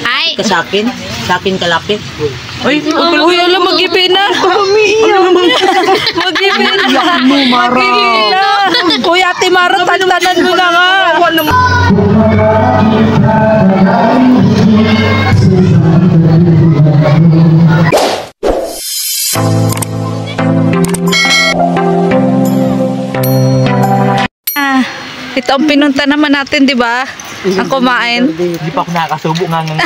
Ay! Sa akin kalapit. Uy, alam, mag-ipin na. Mag-ipin na. Mag-ipin na. Kuya, Ate Mara, tantanan mo na nga. Ito ang pinunta naman natin, di ba? Ang kumain. Hindi pa ako nakakasubo nga ganyan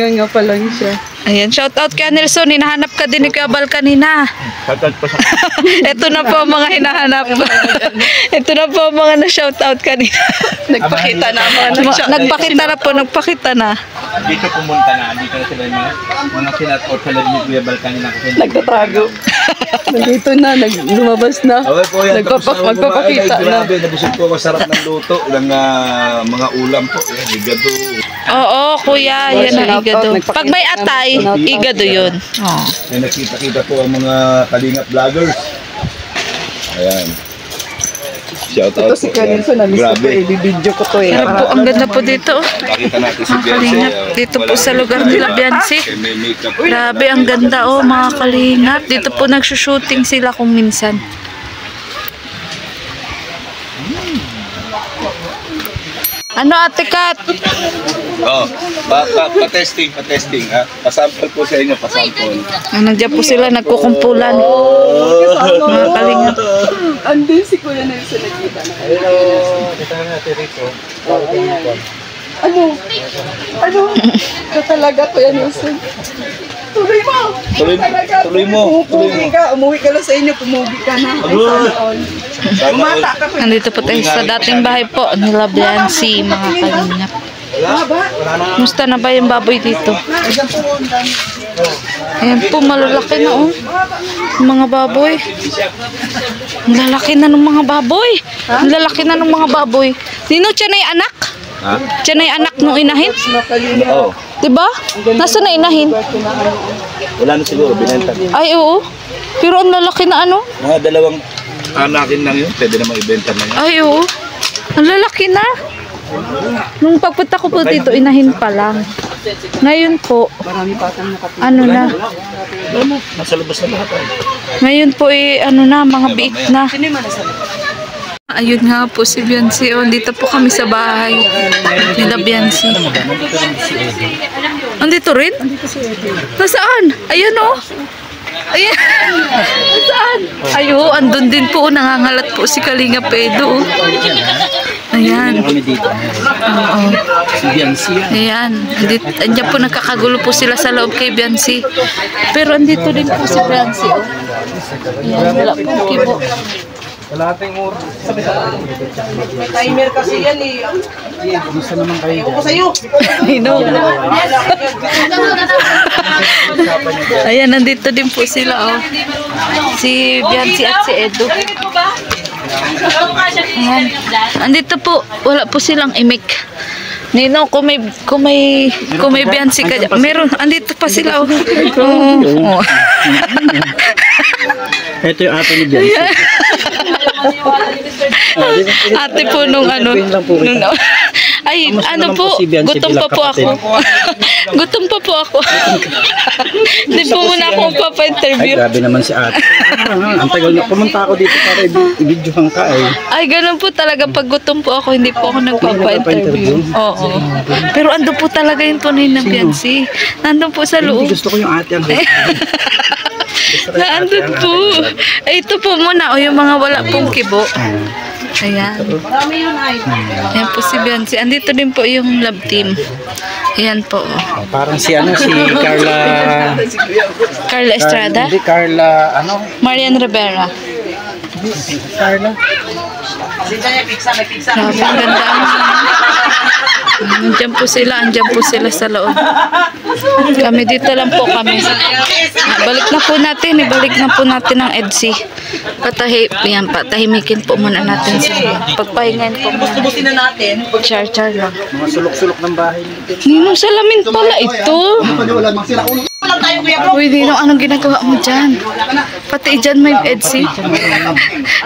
lang. Nga pa lang siya. Ayan, shout out kay Nelson. Hinahanap ka din ni Kuya Bal kanina. Shout out po sa Ito na po ang mga hinahanap. Ito na po ang mga na-shout out kanina. Nagpakita na nagpakita na. Dito pumunta na. Dito na sila mga sinat out sa lab ni Kuya Bal kanina. Nagtatago. Nandito na, lumabas na. Okay po yan. Magpapakita na. Grabe, nabusog po ako. Sarap ng luto. Ng mga ulam po. Igado. Oo, kuya. Yan ang igado. Pag may atay, igado yun. Oh. Nakita-kita po ang mga kalingap vloggers. Ayan. Shout out ito si Canelson, na-miss ko po, i-video ko to eh. Pero po, ang ganda po dito. Pakita natin si Biancy. Kalingap. Dito po sa lugar nila, Biancy. May makeup. Grabe, ang ganda oh, mga kalingap. Dito po nagsushooting sila kung minsan. Ano, Ate Kat? Oh, pa-testing ha. Pa-sample po sa inyo, pa-sample. Nandiyan po sila, nagkukumpulan. Mga kalingap. Andun si Kuya Nelson, nakita na. Kita na natin rito. Ano? Ito talaga, Kuya Nelson. Tuloy mo! Tuloy mo. Pumugi ka, umuwi ka lang sa inyo, pumugi ka na. Ay, sana all. Bumata ka, Kuya. Nandito po tayo sa dating bahay po nila Biancy, mga kalingap. Musta na ba yung baboy dito? Ayan po, malalaki na oh. Mga baboy. Ang lalaki na ng mga baboy. Ang lalaki na ng mga baboy. Nino, siya na yung anak? Ha? Siya na yung anak nung inahin? Oo. Diba? Nasaan na inahin? Wala na siguro, binenta. Ay, oo. Pero ang lalaki na ano? Mga dalawang anakin lang yun. Pwede na mag-ibenta na yun. Ay, oo. Ang lalaki na. Nung pagpunta ko po dito, inahin pa lang. Ngayon po, ano na? Nasa labas na lahat. Ngayon po ano na, mga biik na. Ayun nga po si Biancy. Oh, dito po kami sa bahay nila Biancy. Andito rin? Nasaan? Ayun oh. Ayan. Nasaan? Ayo, andun din po. Nangangalat po si Kalinga Pedro. Ayan. Oo. Si Biancy. Ayan. Andiyan po nagkakagulo po sila sa loob kay Biancy. Pero andito din po si Biancy. Oh. Ayan, wala pong kibo. Kalating oras. May timer kasi yan eh. Gusto naman kayo. Ewan ko sa'yo. I know. Ayan, nandito din po sila. Oh. Si Biancy at si Edo. Ayan. Andito po, wala po silang imik. Nino, kung may Biancy ka, meron, andito pa sila. Oh. Oh. Ito yung ate ni Biancy. Ate po nung ano. Ay, ano po, gutom pa po ako. Gutom pa po ako. Hindi po muna akong papa-interview. Ay, grabe naman si ate. Ang tagal na pumunta ako dito para i-videohan ka eh. Ay, ganun po talaga. Pag gutom po ako, hindi po ako nagpapa-interview. Oo. Pero ando po talaga yung tunay na Biancy. Nandun po sa loob. Gusto ko yung ate ang Naandun po. Ay, ito po muna. O, yung mga wala pong kibo. Ayan. Ayan po si Biancy. Andito din po yung love team. Ayan po. Parang si ano, si Carla... Carla Estrada? Hindi, Carla, ano? Marian Rivera. Carla? Grabe, ang ganda. Andiyan po sila sa loob. Kami dito lang po kami. Balik na po natin ang EDC. Patahimikin po muna natin sila. Pagpahingain po muna. Busin na natin. Char lang. Mga sulok-sulok ng bahay. Ninong salamin pala ito. Uy, Ninong, anong ginagawa mo dyan? Pati dyan may EDC.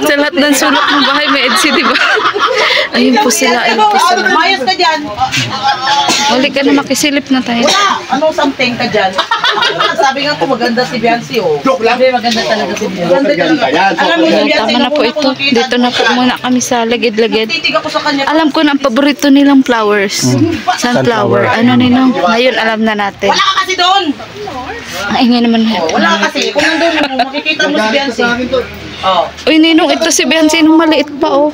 Sa lahat ng sulok ng bahay may EDC, diba? Ayun po sila, ayun po sila. Mayas ka dyan. Uli ka na, makisilip na tayo. Wala. Anong something ka dyan? Sabi nga ko maganda si Biancy, oh. Joke lang. Maganda talaga si Biancy. Maganda talaga. Alam mo si Ayan, Biancy, tama na po ito. Dito na po muna kami sa lagid-lagid. titig ako sa kanya. Alam ko na ang paborito nilang flowers. Sunflower. Ano ninong? Ngayon alam na natin. Wala ka kasi doon. Ang ingay naman. Wala ka kasi. Kung nandun mo, makikita mo si Biancy. Oh. Uy, ninong, ito si Biancy nung maliit pa, oh.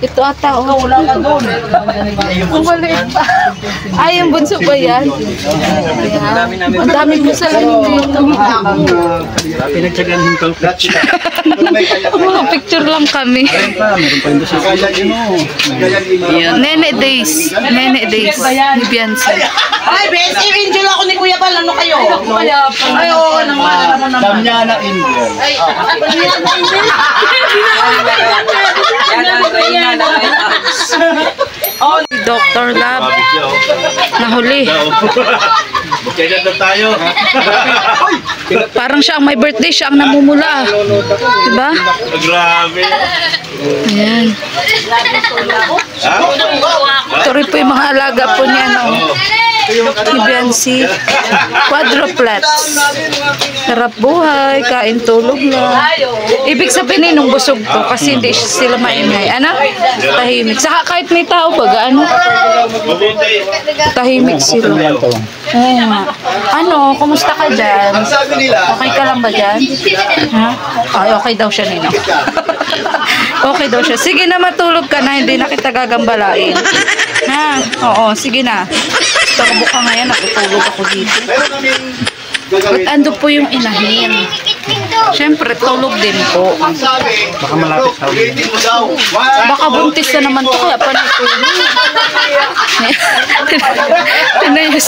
Ito ata, oh. Wala ka doon. Ang maliit pa. Ay, yung bunso ba yan? Ayan. Ang dami mo sa langit dito. Pinagtsagan yung kalkulachi. Mga picture lang kami. Meron pa yung doon sa Nene days. Nene days ni Biancy. Ay, best angel ako ni Kuya Bal. Ano kayo? Ay, oo, naman. Damiana Angel. Dr. Lab. Nahuli. Kaya na tayo. Parang siya ang may birthday. Siya ang namumula. Diba? Grabe. Ayan. Ito rin po yung mga alaga po niya, no? Ni Biancy. Quadruplets. Sarap buhay, kain tulog lang. Ibig sabihin nung busog to kasi hindi sila maingay. Ano? Tahimik. Saka kahit may tao ba, ano? Tahimik sila. Oo nga. Ano, kumusta ka dyan? Okay ka lang ba dyan? Ha? Ay, okay daw siya, Nino. Okay daw siya. Sige na, matulog ka na. Hindi na kita gagambalain. Ha? Oo, sige na. Tarbo ka ngayon. Natutulog ako dito. At ando po yung inahin. Siyempre, tulog din po. Baka malapit sa ulit. Baka buntis na naman to. Kaya pa natulog. Tinayos.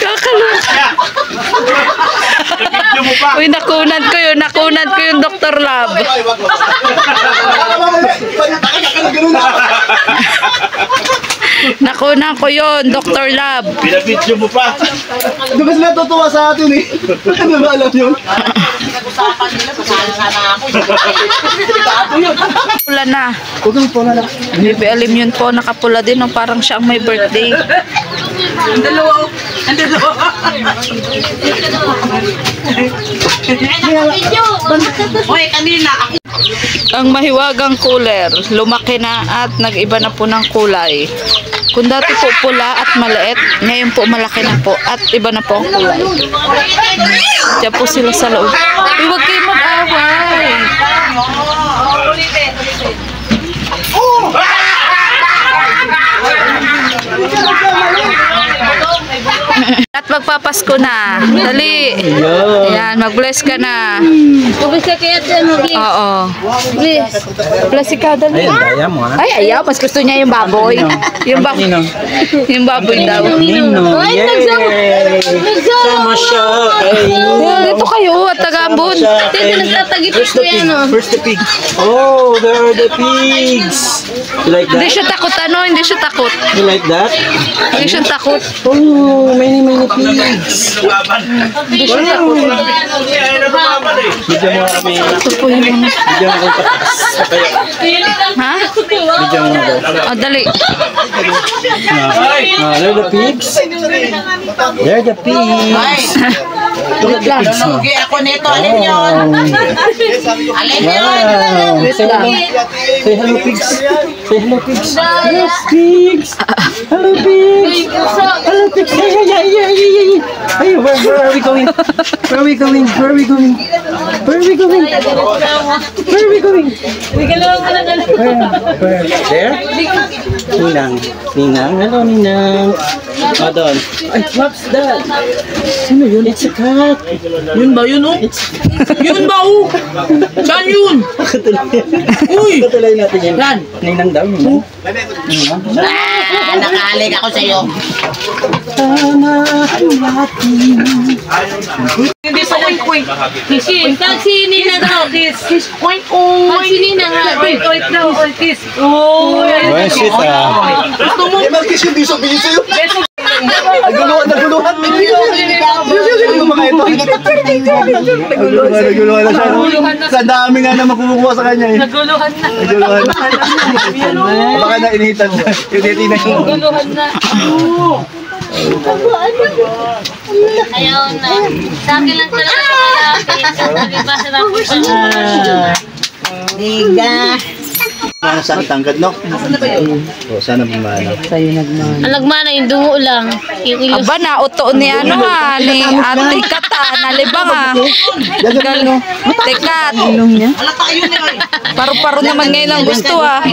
Kakaloka. Uy, nakunad ko yun. Nakunad ko yung Dr. Lab. Nakunan ko yun, Dr. Lab. Pinabidyo mo pa. Di ba sila tutuwa sa atin eh? Ano ba alam yun? Nag-usapan nila, masala sana ako. Delikado yun. Pula na. Huwag kang po na lang. Baby Alim yun po, nakapula din. No? Parang siya ang may birthday. Ang dalawa. Ang dalawa. Hoy, kanina ako. Ang mahiwagang cooler, lumaki na at nag-iba na po ng kulay. Kung dati po pula at maliit, ngayon po malaki na po at iba na po ang kulay. Diyan po sila sa loob. Uy, huwag kayo mag-away. At magpapasko na. Dali. Ayan, mag-bless ka na. Mag-bless ka kaya dyan, mag-bless. Oo. Bless. Bless ikaw, dali. Ayun, kaya mo ha? Ay, ayaw. Mas gusto niya yung baboy. Yung baboy. Yung baboy daw. Nino, Ay, yay! Sama siya kay Dito kayo at Tagambon. Dito nagtatagipis ko yan, oh. Where's the pig? Oh, there are the pigs! You like Hindi that? siya takot, ano? Hindi siya takot. You like that? Hindi siya takot. Oh, many pigs! Hindi siya takot. Bigyan mo kami. Ito po yung mga... Bigyan mo kami patas. Ha? Bigyan mo daw. O, dali. There are the pigs. There are the pigs. Wait lang. Nalugi ako nito. Alin yun? Alin yun? Wow. Say hello. Say hello, pigs. Say hello, pigs. Yes, pigs. Hello, pigs. Hello, pigs. Hey, where are we going? Where are we going? Where are we going? Where are we going? Where are we going? Where? There? Ninang. Ninang. Hello, Ninang. Madon. Ay, what's that? Sino yun? It's a cat. Yun ba yun, oh? Yun ba, oh? Saan yun? Uy! Patulay natin yun. Yan. Ninang daw, Ninang. Nakaalig ako sa'yo. Hindi sa point. Tag si Nina daw. Kiss point. Tag si Nina nga. Oit daw. Kiss. Oh. Well, shit ah. Gusto mo? Marquis yung di sabihin sa'yo. Naguluhan. Yung mga ito. Naguluhan na siya. Sa dami nga na makumukuha sa kanya eh. Naguluhan na. Naguluhan na. Baka na inihitan na. Inihitan na siya. Naguluhan na. Ayaw na. Sa akin lang talaga lalaki. Nalibasa na ako siya. Mga sa tangkad, no? O, sana mamana. Ang lagmana yung dungo lang. Yung ilos. Aba na, uto ni ano ha, ni Ate Kata, nalibang ha. Tekat. Paru-paro naman ngayon ang gusto ha.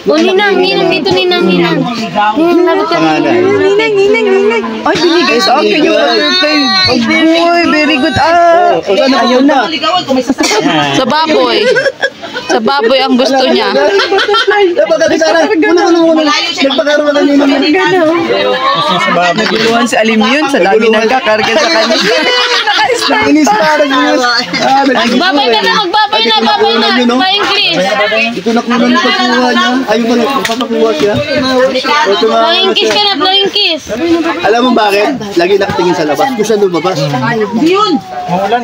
O, ninang. Dito, ninang. Labot ka. Ninang. Ay, binigay sa akin yung butterfly. Uy, very good. O, sana ayaw na. Sa baboy. Sa baboy ang gusto niya. Dapat sana. Muna. Nagpakaroon na nila. Naguluhan si Alim yun sa dami ng kakarga sa kanya. Inis pa. Magbabay ka na. Pa-English. Ito na kunan ko kuha niya. Ayun ba, magpapakuha siya. Pa-English ka na. Pa-English. Alam mo bakit? Lagi nakatingin sa labas. Kung saan lumabas. Ano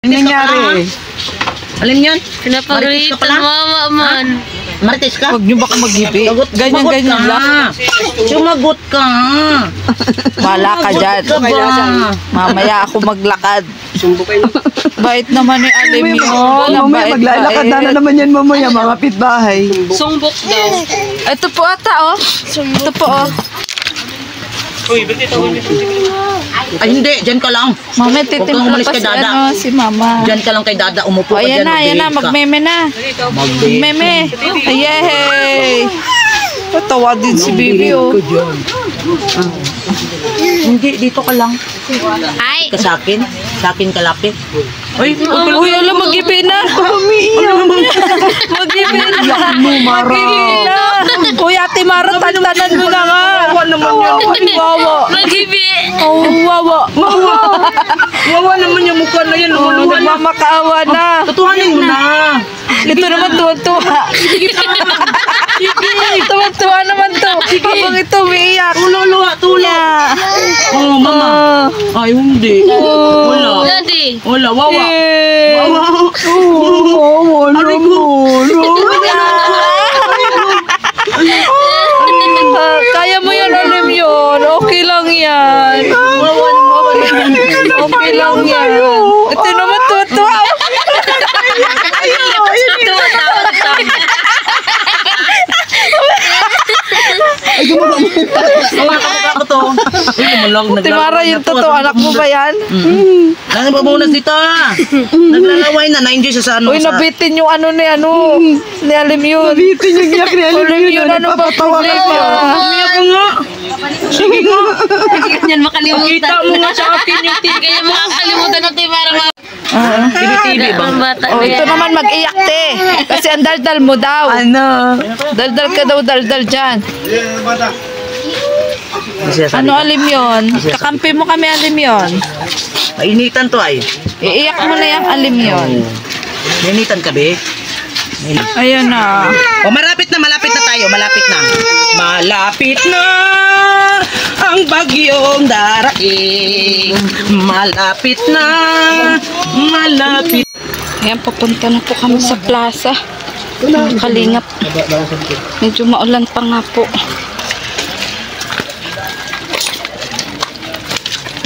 nangyari? Alam yun? Pinapagalitan mama man. Marites ka? Huwag niyo baka mag-ibi. Ganyan lang. Sumagot ka. Wala ka dyan. Mamaya ako maglakad. Bait naman ni Alim yun. Mamaya maglalakad na naman yan mamaya mga pitbahay. Sumbok daw. Ito po ata oh. Ito po oh. Ay hindi, dyan ka lang. Mamaya Huwag kang titimpla umalis pa kay si, Dada. si Mama. Dyan ka lang kay Dada, umupo ka Ayan dyan. na, magmeme na. Meme. Yay! Tawa din si Bibi oh. Hindi, dito ka lang. Ay. Ka sa akin kalapit. Uy, alam, mag-ibi na. Mag-ibi na. Mag-ibi na. Kuya Ate Mara, tantanan mo na nga. Wawa. Mag-ibi. Oh, wawa. Wawa naman yung mukha na yan. Nagmamakaawa na. Tutuhanin mo na. Ito naman tuwa-tuwa. Tuwa-tuwa naman to. Habang ito umiiyak. Tula. Oh, mama. Ay, hindi. Wala. Daddy. Wala, wawa. Kaya mo yan, Alim yun. Okay lang yan. Okay lang yan. Ito naman tuwa-tuwa. Ako to. Timara, yung totoo, anak mo ba yan? Ano ba muna dito? Naglalaway na. Na-enjoy siya sa ano. Uy, nabitin yung ano ni Alim yun. Nabitin yung iyak ni Alim yun, ano ba problema? Umiyak ka nga. Sige nga. Yan makalimutan. Kita mo nga sa akin yung Kaya makakalimutan natin para TV ba? Oh, ito naman mag-iyak te. Kasi ang daldal mo daw. Ano? Daldal ka daw, daldal dyan. Ano Alim yun? Kakampi mo kami Alim yun. Mainitan to ay. Iiyak mo na yung Alim yun. Mainitan ka be? Ayan na. O malapit na tayo. Malapit na ang bagyong darating. Malapit. Ayan, papunta na po kami sa plaza. Kalingap. Medyo maulan pa nga po.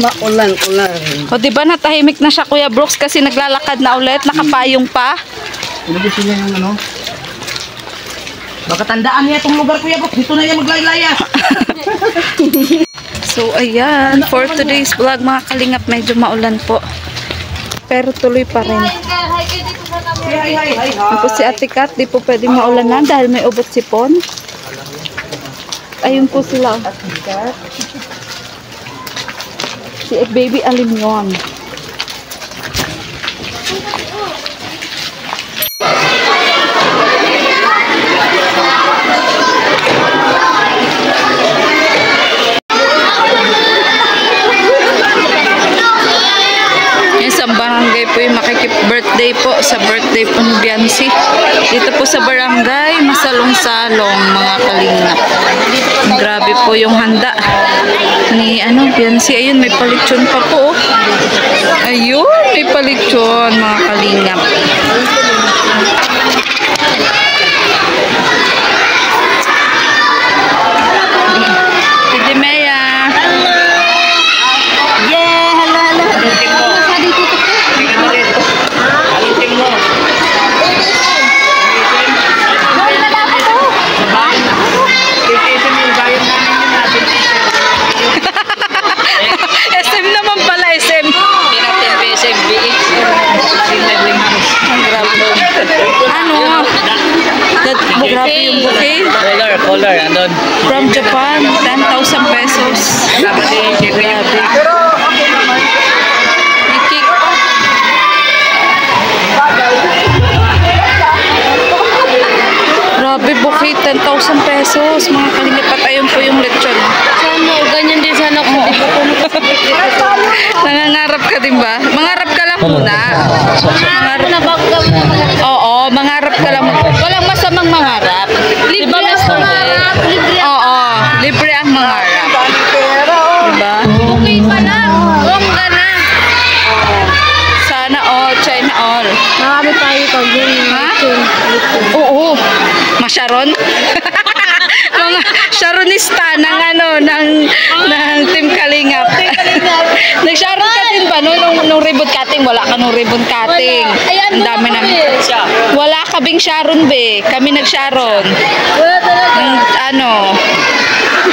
Maulan. O diba natahimik na siya Kuya Brooks kasi naglalakad na ulit, nakapayong pa. Ano gusto niya yung ano? Baka tandaan niya itong lugar kuya Bok. Dito na yan maglaylayas. So ayan, for today's vlog mga kalingap, medyo maulan po. Pero tuloy pa rin. Ako si Ate Kat, di po pwede maulan na dahil may ubot sipon. Ayun po sila. Si Baby Alim yun. Isang barangay po yung makikip-birthday birthday po, sa birthday po ni Biancy. Dito po sa barangay, masalong-salong mga kalingap. Grabe po yung handa ni Biancy. Ayun, may palitsyon pa po. Ayun, may palitsyon mga kalingap. SM naman pala, SM. Grabe yung bouquet. Color, andun. From Japan, 10,000 pesos. Grabe. May cake. Grabe, bouquet, 10,000 pesos. Mga kalingap, ayun po yung lechon. Sana, ganyan din sana kung di ko Nangangarap ka din ba? Mangarap ka lang muna. Oo, mangarap ka lang. Walang masamang mangarap. Libre ang mangarap. Oo, libre ang mangarap. Diba? Okay pa lang. Bongga na. Sana all, China all. Marami tayo pag Ha? Oo. Masyaron? Mga Sharonista ng ng Team Kalingap. Nag-Sharon ka din ba nung ribbon cutting? Wala ka nung ribbon cutting. Ang dami na. Wala ka bing Sharon be. Kami nag-Sharon. Wala talaga.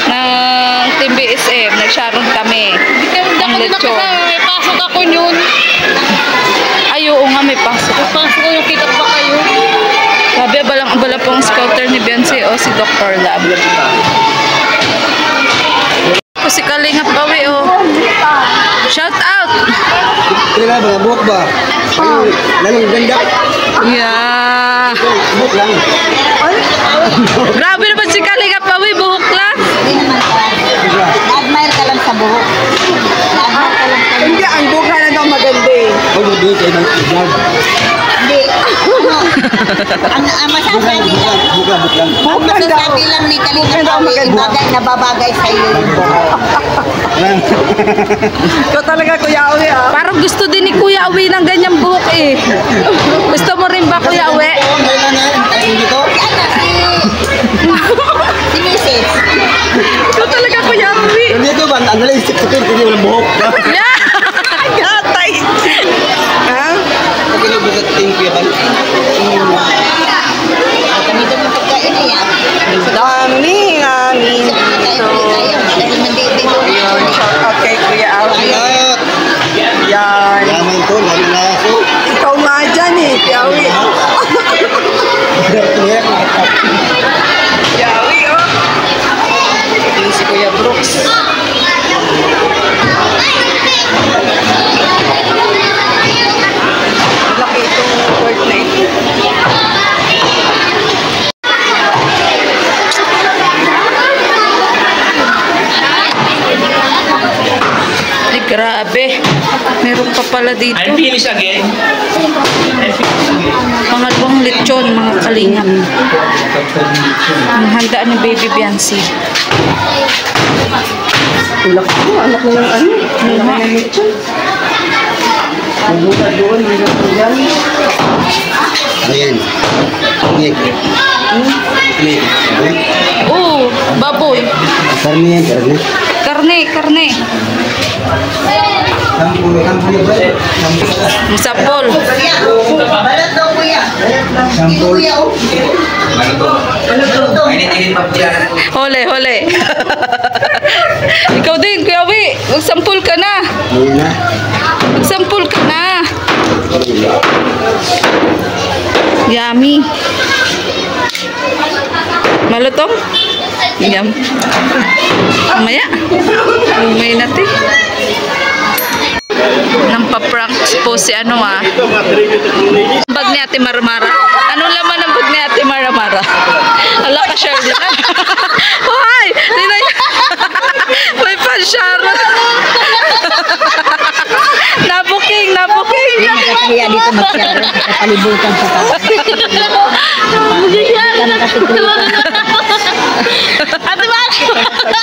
Ng Team BSM. Nag-Sharon kami. Hindi ako din nakasama. May pasok ako yun. Ay, oo nga, may pasok. Pasok ko yung kita pa kayo. Sabi, abala pong scouter ni Biancy o si Dr. Lab. O si Kalingap Bawi o. Shout out! Kailan ba? Buhok ba? Ayun, lalong ganda. Yeah! Buhok lang. Grabe naman si Kalingap Bawi, buhok lang. Na-admire ka lang sa buhok. Na-admire ka lang sa buhok. Hindi, ang buka na daw maganda eh. Huwag mo doon kayo ng vlog. Hindi. Ang masasabi lang. Buhok lang. Ang masasabi lang ni Kalingap Bawi, yung bagay na babagay sa iyo yung buhok. Ikaw talaga, Kuya Awi ah. Parang gusto din ni Kuya Awi ng ganyang buhok eh. Gusto mo rin ba, Kuya Awi? Si Mrs. Ikaw talaga, Kuya Awi. Dito ba? Ang nalang-isip ko ito, hindi walang buhok. Yeah! Gatay. Ha? Pag inubukat ito yung kuya. Ganito mo pagkain na yan. Dami nga Isip na tayo, dahil mandibig ko. Shout out kay Kuya Awi. Ayot! Yan. Yaman to, dami na ako. Ikaw nga dyan eh, Kuya Awi. Kuya Awi oh. Yung si Kuya Brooks. Laki itong word na ito. Ay, grabe. Meron pa pala dito. I'm finished again. Pangalawang lechon, mga kalingap. Ang handa ni Baby Biancy. Ulak ko, anak na lang ano. Luma. Magbuka doon, may gato dyan. Ayan. Ngek. Ngek. Oo, baboy. Karni yan, karni. Karne. Sampul ba? Musapol. Balat daw kuya. Sampul. Kuya oh. Hole. Ikaw din, Kuya Awi. Magsampul ka na. Ayan na. Magsampul ka na. Yummy. Malutong? Yum. Mamaya. Umay natin. Nang pa-pranks po si bag ni Ate Maramara. Anong laman ng bag ni Ate Maramara? Ala ka, Shirley. Hoy! May pan-Sharon. Nabuking. nakakahiya dito mag-share. Nakalibutan sa tao. Ate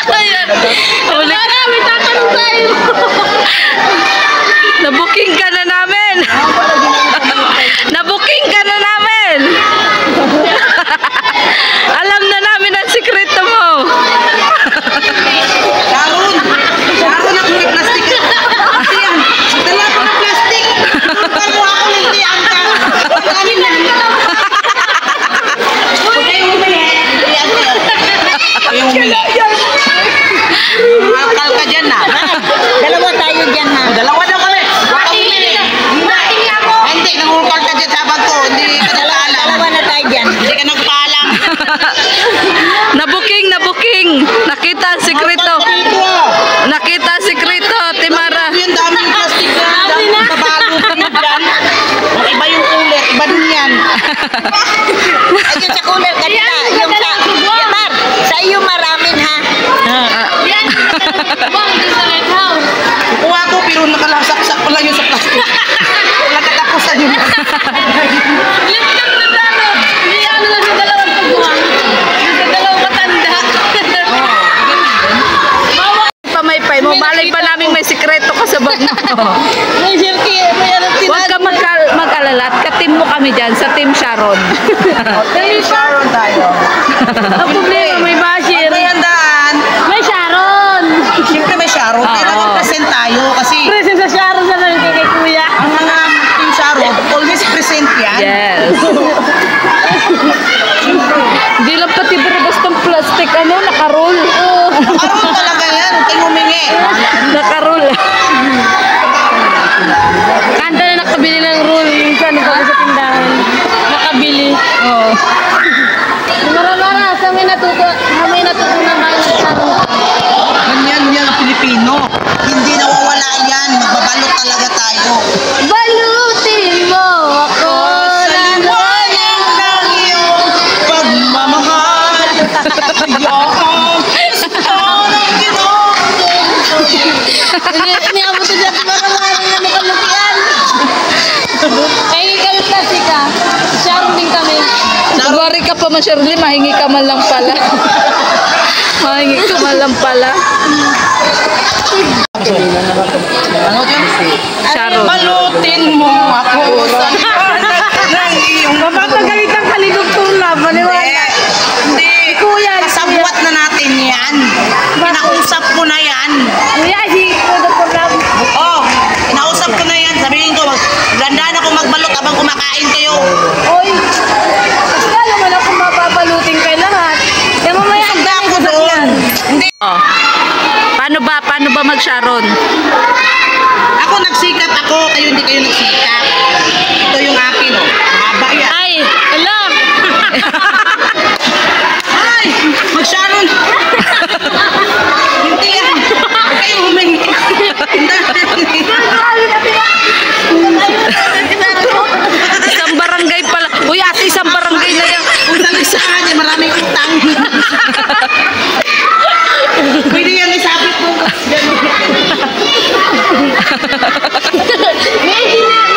Mara! Mara, may tatanong tayo. Nabuking ka na namin. Nabuking ka na namin. Alam na namin ang sikreto mo. Sharon! Sharon, ako may plastic. Ate yan. Dala ko ng plastic. Tulungan mo ako ng tiyan ka. Amin na. Huwag kayong humili. Tiyan ka. Kayong humili. Akal ka dyan na. Dalawa tayo dyan ha. Dalawa daw kami. Huwag kang humili. Hindi, nangungkal ka dyan sa bag ko. Hindi ka nagpaalam. Dalawa na tayo dyan. Hindi ka nagpaalam. Nabuking. Nakita ang sikreto. Nakita ang sikreto, Timara. Yung daming plastic na. Daming babalo ko yun dyan. Ang iba yung ulit. Iba din yan. Ayun sa cooler kanina. Yung sa... Mar, sa iyo maramin ha. Yan, bang, di sa red house. Kukuha ko pero nakalasaksak ko lang yun sa plastic. Wala katapusan yun. Yung nagdadalo. Hindi ano lang sa dalawang tubuhan. Yung sa dalawang matanda. Pamaypay mo, malay pa namin may sikreto ka sa bag mo. May sirki, may ano Huwag ka mag-alala at ka-team mo kami dyan sa Team Sharon. Hey, Sharon tayo. Ang problema, may bashir. May handaan. May Sharon. Siyempre may Sharon. Kailangan present tayo kasi Present sa Sharon sa nang kay Kuya. ang mga Team Sharon, always present yan. Yes. Hindi lang pati basta plastic, nakaroll. Nakaroon talaga yan. Huwag kayong humingi. Nakaroll. Kanda na nakabili ng roll. Minsan, ikaw sa tindahan. Nakabili. Oo. Mara-mara, sa may natutunan kayo ng Sharon. Ganyan yan ang Pilipino. Hindi nawawala yan. Magbabalot talaga tayo. Balutin mo ako ng Liwanag ng iyong pagmamahal. Iyong gusto ng Iniabot na dyan, mara-mara na makalupian. Ay, kami plastic ka. Sharon din kami. Nagwari ka pa man, Shirley, mahingi ka man lang pala. Mahingi ka man lang pala. Ano yun? Sharon. Balutin mo ako sa liwanag ng iyong Mapapagalitan ka ni Dr. Love, maniwala. Hindi. Kuya, Kasabwat na natin yan. Kinausap ko na yan. Kuya, si Dr. Love. Oh, kinausap ko na yan. Sabihin ko, gandaan ako magbalot habang kumakain kayo. Oy, basta naman ako mapapalutin kay lahat. Kaya mamaya, Handa ako doon. Hindi. Oh. Paano ba mag-Sharon? Ako nagsikap ako, kayo hindi kayo nagsikap. Ito yung akin, oh. Mahaba yan. ay, alam. Ay! Mag-Sharon! Hindi yan. Huwag kayo humingi. Isang barangay pala. Uy, ate, isang barangay na yan. Kung sa listahan niya, maraming utang. Pwede yan isabit mo. May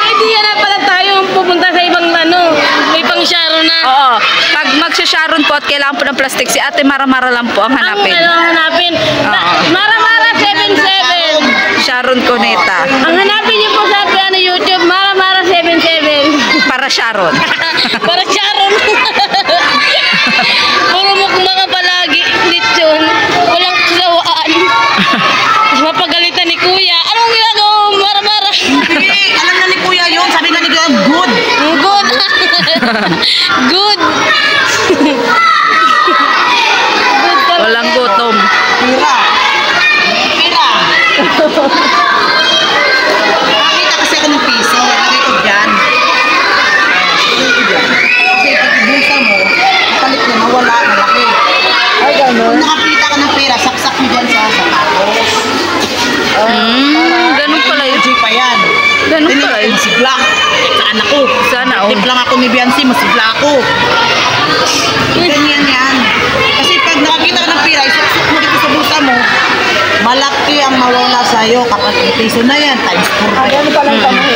idea na pala tayo pupunta sa ibang may pang Sharon na. Oo. Pag mag-Sharon po at kailangan po ng plastic, si ate Mara-Mara lang po ang hanapin. Ang hanapin. Mara-Mara 77. Sharon Cuneta. Ang hanapin niyo po sa YouTube, Mara-Mara 77. Para Sharon. Para Sharon. Puro mukbang palagi. Lechon. Walang sawaan. Mapagalitan ni Kuya. Anong ginagawa mo, Mara-Mara? Hindi, alam na ni Kuya yun. Sabi na ni Kuya, good. Good. Good. Walang gutom. Pira. Pira. Nakakita kasi ako ng piso. Lagay ko dyan. Kasi pag bulsa mo, palit na nawala, malaki. Ay, Kung gano'n. nakakita ka ng pera, saksak mo dyan sa sapatos. Ganun pala yun. G pa yan. Ganun Tinignan pala ko, yun. masigla. Saan ako? Sana, oh. Tip lang ako ni Biancy, masigla ako. Ganyan yan. Kasi pag nakakita ka ng pera, isuksok mo dito sa bulsa mo, malaki ang mawala sa'yo kapag piso na yan, times 4 pa yan. Ano palang kami?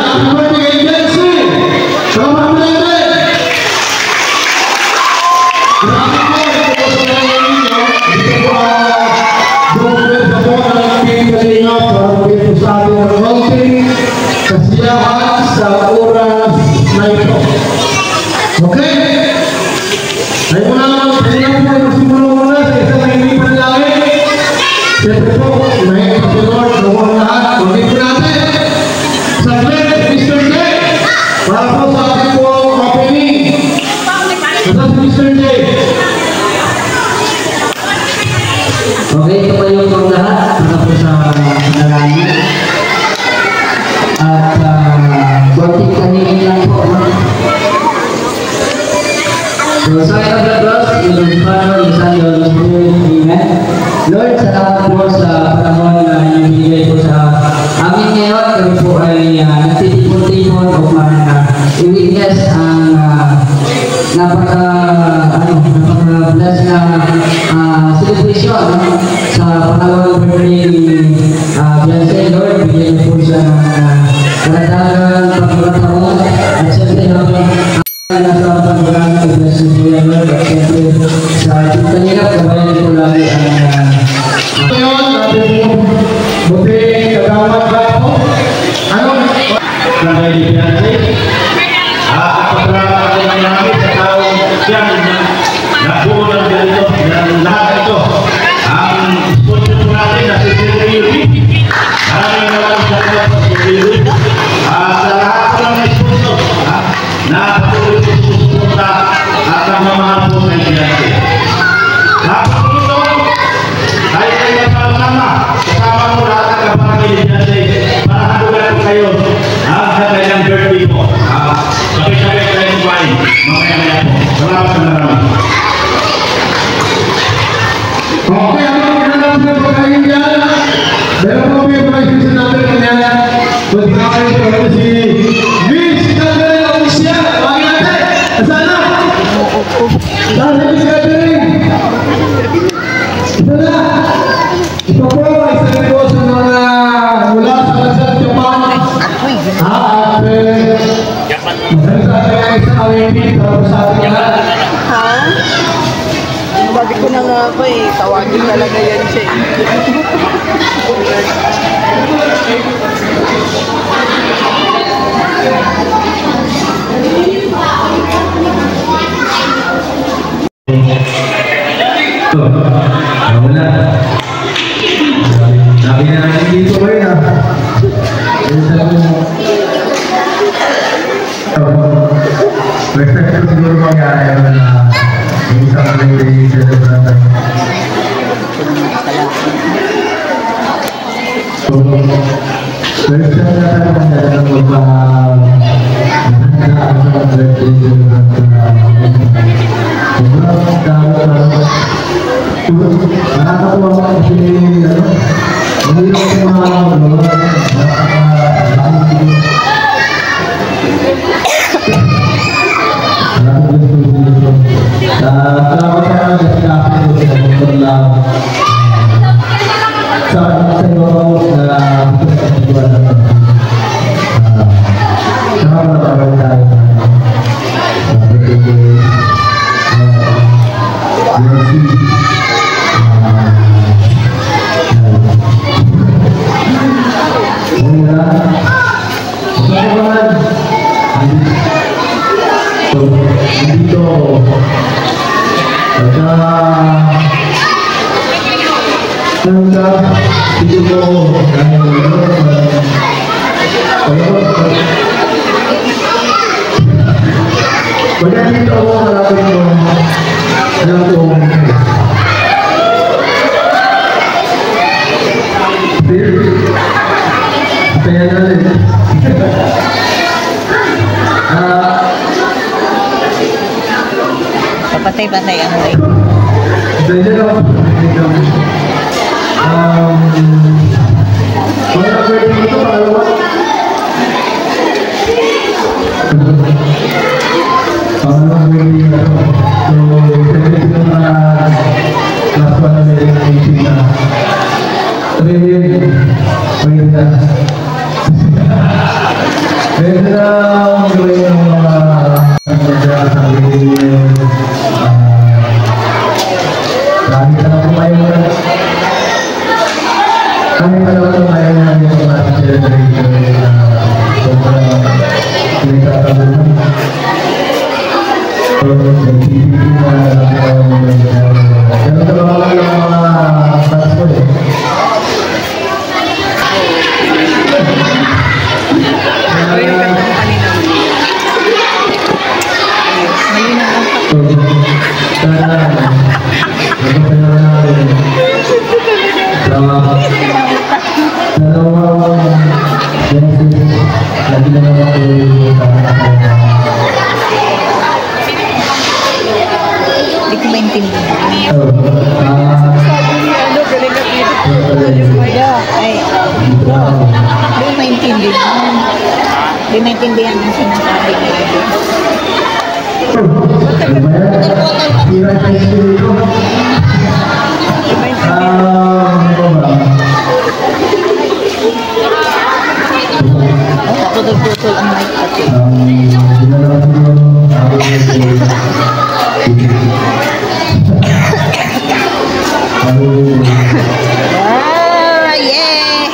happy birthday kay Jency! Salamat na rin! Grabe po, ito po sa mga ninyo. Ito po doon sa po na nagpili kanina para dito sa ating roasting kasiyahan sa oras na ito. Okay? Ay muna naman, pwede na po magsimula muna sa isang nainipan langit. Siyempre po, mahirap si Lord na mga lahat. Magiging po natin sa Glenn, Mr. Glenn, para po sa ating po opening. Ito si Mr. Glenn. Okay, ito pa yung mga lahat para po sa panalangin. At konting kaningin lang po. So, sa ito na Diyos, yung Father, yung Son, yung Spirit, Amen. Lord, salamat po sa panahon na inibigay po sa amin ngayon. Kami po ay nagtitipon-tipon upang i-witness ang napaka-bless na celebration sa pangalawang birthday ni Beyonce. Lord, bigyan niyo po siya ng karagdagang pagkakataon at siyempre nasa pagkakataon ng bless niyo po yan, Lord. At siyempre sa kanina, kabayan niyo po lagi ang Ngayon, natin buti kagawad ba po? Ano? Lagay ni Beyonce? Pagkakataon ako ng namin sa taong yan nabuo ng ganito, ng lahat ito. Ang sponsor po natin na si Sir maraming naman sa mga pag-ibig. Sa lahat po ng sponsor na patuloy po susuporta at nagmamahal po sa Beyonce. Dapat po ito, tayo kayo sama-sama, kasama mo lahat ng kapatid ni Beyonce para halugan po kayo ang kanyang birthday po. Sabay-sabay kayo kumain, mamaya-maya po. Salamat sa marami. Okay, ano ang kinalaman sa pagkain yan? Meron po yung pagkain natin kanya. Pagkain ko si Vince Gathering Official. Pagkain natin. Asana? Asana Vince Gathering. Asana? Ito po, isang po sa mga mula sa Kasal Japan. At maganda tayo sa awin para sa ating lahat. Ha? Sabi ko na nga po eh, tawagin talaga yan siya Wala. Sabi na natin dito kayo na. Respect ko siguro mangyari na yung isang mga celebrate. First time na tayo mangyari ng birthday celebrate nakakakuha ko kasi hindi ko Patay-patay ano na yun. Pwede na gawin ng mga dami ka na kumain kami pa naman kumain na yung mga celebration na sobrang pinagtatabunan. So, nagtitipin na ganun talaga yung mga fans ko eh. Hindi ko maintindihan. Ay, hindi ko maintindihan. Hindi maintindihan ang sinasabi niya. Tutol-tutol ang mic pati. Ah, yeah!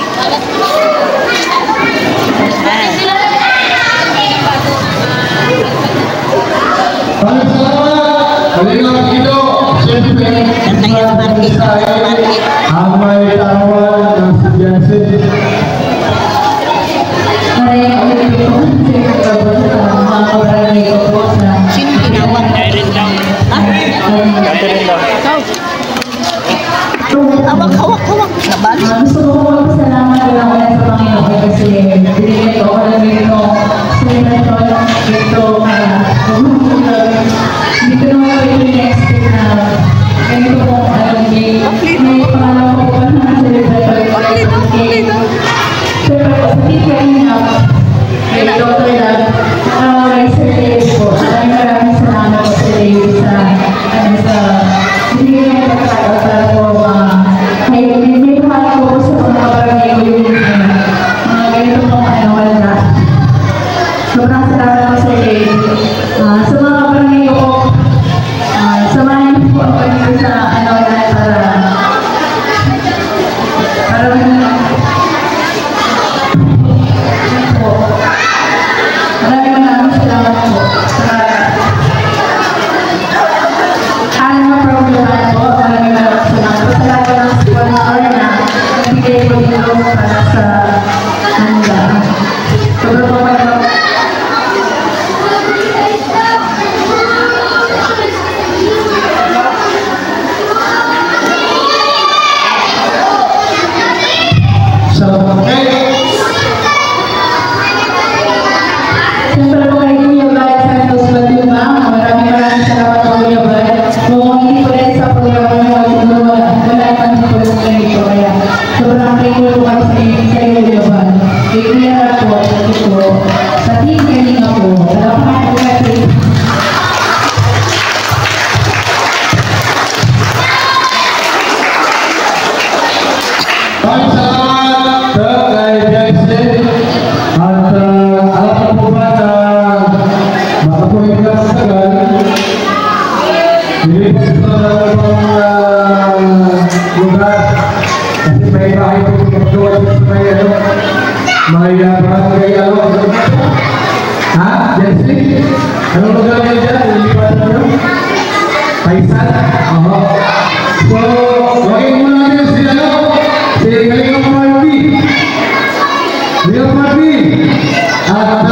Ang may tawag ng si Jensen. Sino tinawag? Hawak. Nabali. Gusto ko po magpasalamat lang ulit sa Panginoon kasi binigay ko ako ng ito celebration ito hindi ko naman po ito in-expect na ganito po may pangalan ko po na celebration pero po sa teacher niya kay Dr. Lab kay Sir David po maraming salamat po Sir David sa binigay niya pagkakataon para po may pahali ko po sa mga kabarangay ko yung mga ganito pong wala. Sobrang salamat po sa iyo. Sa mga kabarangay ko po, samahan niyo po ang panito sa wala para maraming salamat po. Maraming po. Maraming salamat po. Salamat ng sponsor na nagbigay ko dito para sa kanila. Sobrang po kayo. Siyempre po kay Kuya Bal Santos Batumang. Maraming salamat po Kuya Bal. Kung hindi po rin sa programa niyo, wala naman po yung ganito. Kaya sobrang thankful po kami sa iyo, Kuya Bal. Kay Kuya Rap po, sa team kanina po, talapakan po kasi. Maraming salamat kay Jensen. At alam po ba na makapuhin ka sa tagal? Nilipas ko na ng lugar kasi may bahay po magagawa dito sa may barangay ha? Jensen? Anong lugar niya dyan? Nilipas mo? Paisan? Oo. So, wagin mo natin si Kalingap Marty. Kalingap Marty. At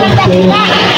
Doon na